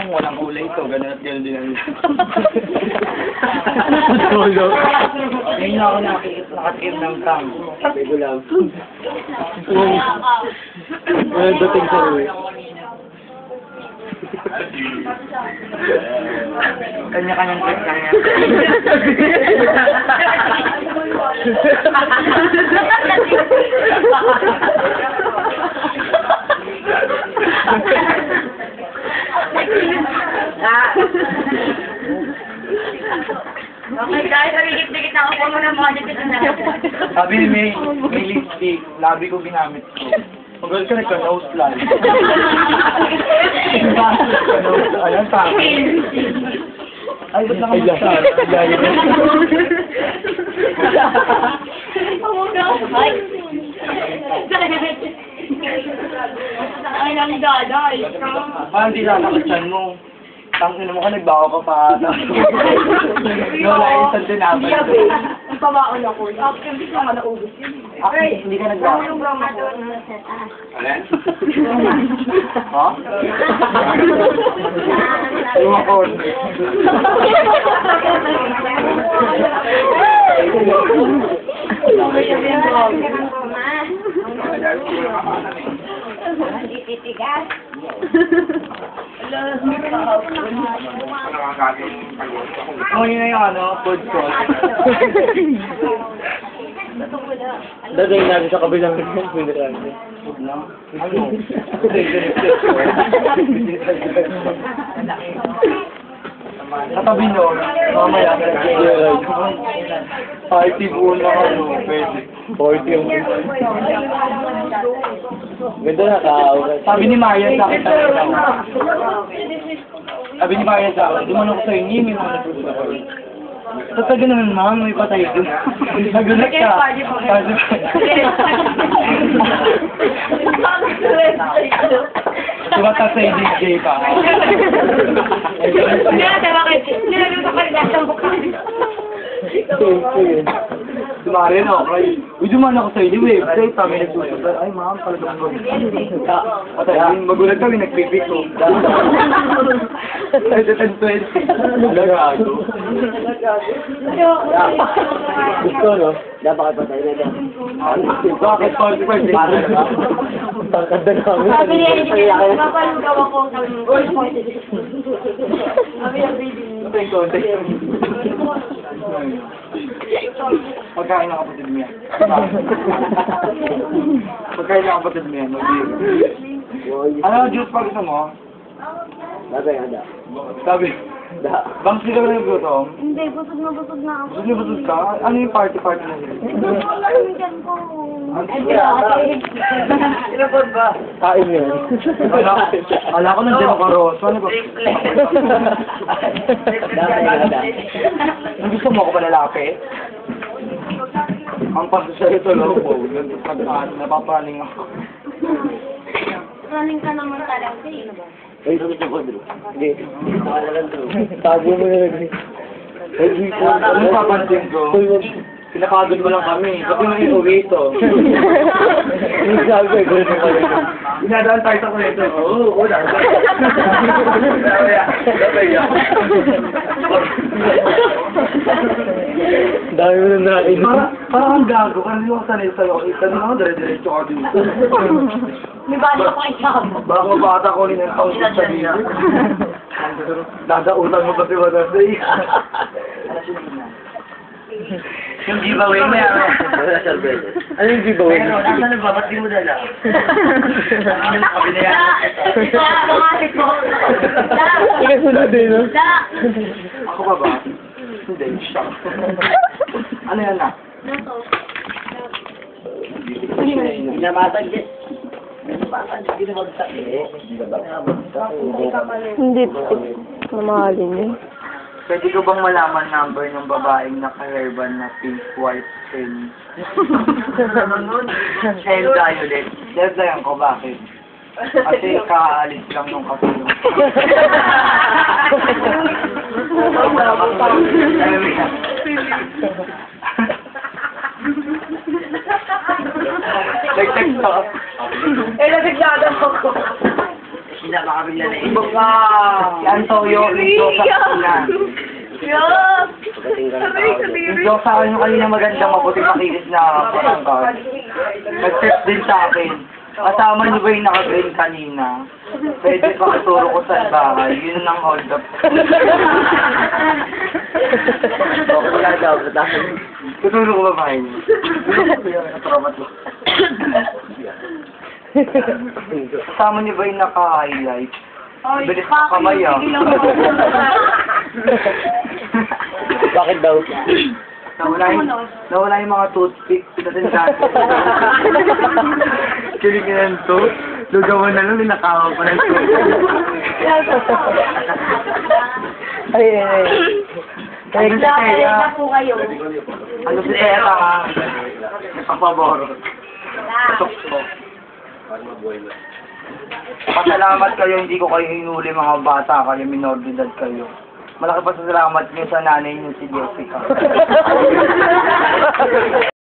kung walang kulay ito, gano'n at gano'n din ang Tulog. Ngayon na ako nakatikip ng tang. Sabi ko lang. Walang dating sa uwi. Kanya-kanyang trip lang yan. Okay, guys, nagigit-digit na ako po muna mga dikit na. Sabi ni May lipstick, labi ko ginamit ko. Magal ka nagka-nose line. Ayan, sa akin. Ay, ba't nakamusta? Ay! Ay, lang daday. Parang di nakakasyan mo. Tangin mo ka, nagbaho ka pa. Wala yung sa tinapay. Ang pabaon ako. Hindi ko naman naubos yun. Okay, hindi ka nagbaho. Yung broma doon. Alin? Ha? Lumakon. Hindi titigas. Ano yun na yung food court. Dadayhin natin sa kabilang mineral. Ano? Katabi nyo, mamaya party buo na ako, pwede. 40 yung... Ganda na tao. Sabi ni Maya sa akin talaga. Sabi ni Maya sa akin, dumanong ko sa inyo, may mga nagsusunod ako. Tataga naman ma'am, may patay doon. Nagulat ka. Tumata sa DJ pa. Dumari na ako. Uy, dumaan ako sa inyo, website. Kami nagsusunod. Ay ma'am, talagang patay. Magulat kami, nagpipik ko. 10-20. Lagago. Gusto, no? Dapat patay na dyan. Bakit? Para na ba? Tangkad na namin. Sabi niya, hindi niya mapalugaw ako ng gold point. Sabi niya, baby. Pagkain ng kapatid mo yan. Pagkain ng kapatid mo yan. Ano, juice pa gusto mo? Handa. Sabi, bang sila na naglutom? Hindi, busog na ako. Busog na busog ka? Ano yung party-party na sila? Wala yung tiyan ko. Sinapod ba? Kain yun. Ala ko nandiyan ako, Rosso. Ano ba? Ang gusto mo ako ba lalaki? Ang paso siya ito, lobo. Napapraning ako. Running ka naman talaga eh. Ay, sabi ko, Drew. Hindi. Tago mo na lang. Ay, Ano papansin ko? Pinapagod mo lang kami. Sabi mo yung uwi ito. Yung sabi ko, gano'n pala. Inadaan tayo sa kuneto. Oo, wala. Dami mo na nain. Parang ang gago. Kasi yung sanay sa'yo. Kasi naman, dire-diretso ka dito. May bata pa ikaw. Baka mabata ko rin ang taon sa sabihin. Dadautan mo kasi wala sa iyo. Yung giveaway mo yan. Ano yung giveaway? Nasaan na ba? Ba't di mo dala? Sabi na yan. Pangalit ko. Ikasunod din, no? Ako pa ba? Hindi, siya. Ano yan na? Namatag din. Hindi, mamahalin yun. Pwede ko bang malaman number ng babaeng naka-hairband na pink, white, and... and violet? Deadline ko, bakit? Kasi kaalis lang nung kasino. Nag-text ako. Eh, nagaglagan ako. Pinamakabila na Ibang ka! Yan, Toyo, yung Diyosa kanina. Yup! Yung Diyosa kanina magandang mabuting makinis na patangkad. Nag-test din sa akin. Kasama niyo ba yung naka-green kanina? Pwede pa katuro ko sa bahay. Yun ang hold up. Okay lang daw, batahan. Katuro ko ba bahay niyo? Kasama niyo ba yung naka-highlight? Ay, Bilis ng kamay, ah. sige lang ako. Bakit daw? Nawala yung mga toothpick sa tindahan. Kilig na yan to. Lugawan na lang, ninakawa ko na ito. Ay, ay, ay. Ano si Nakakalit Tea? na po kayo. Ano si Tea ka? Nagpapabor. Patok ko. Pasalamat kayo, hindi ko kayo inuli mga bata kayo, minor de edad kayo. Malaki pa sa salamat niyo sa nanay niyo si Jessica.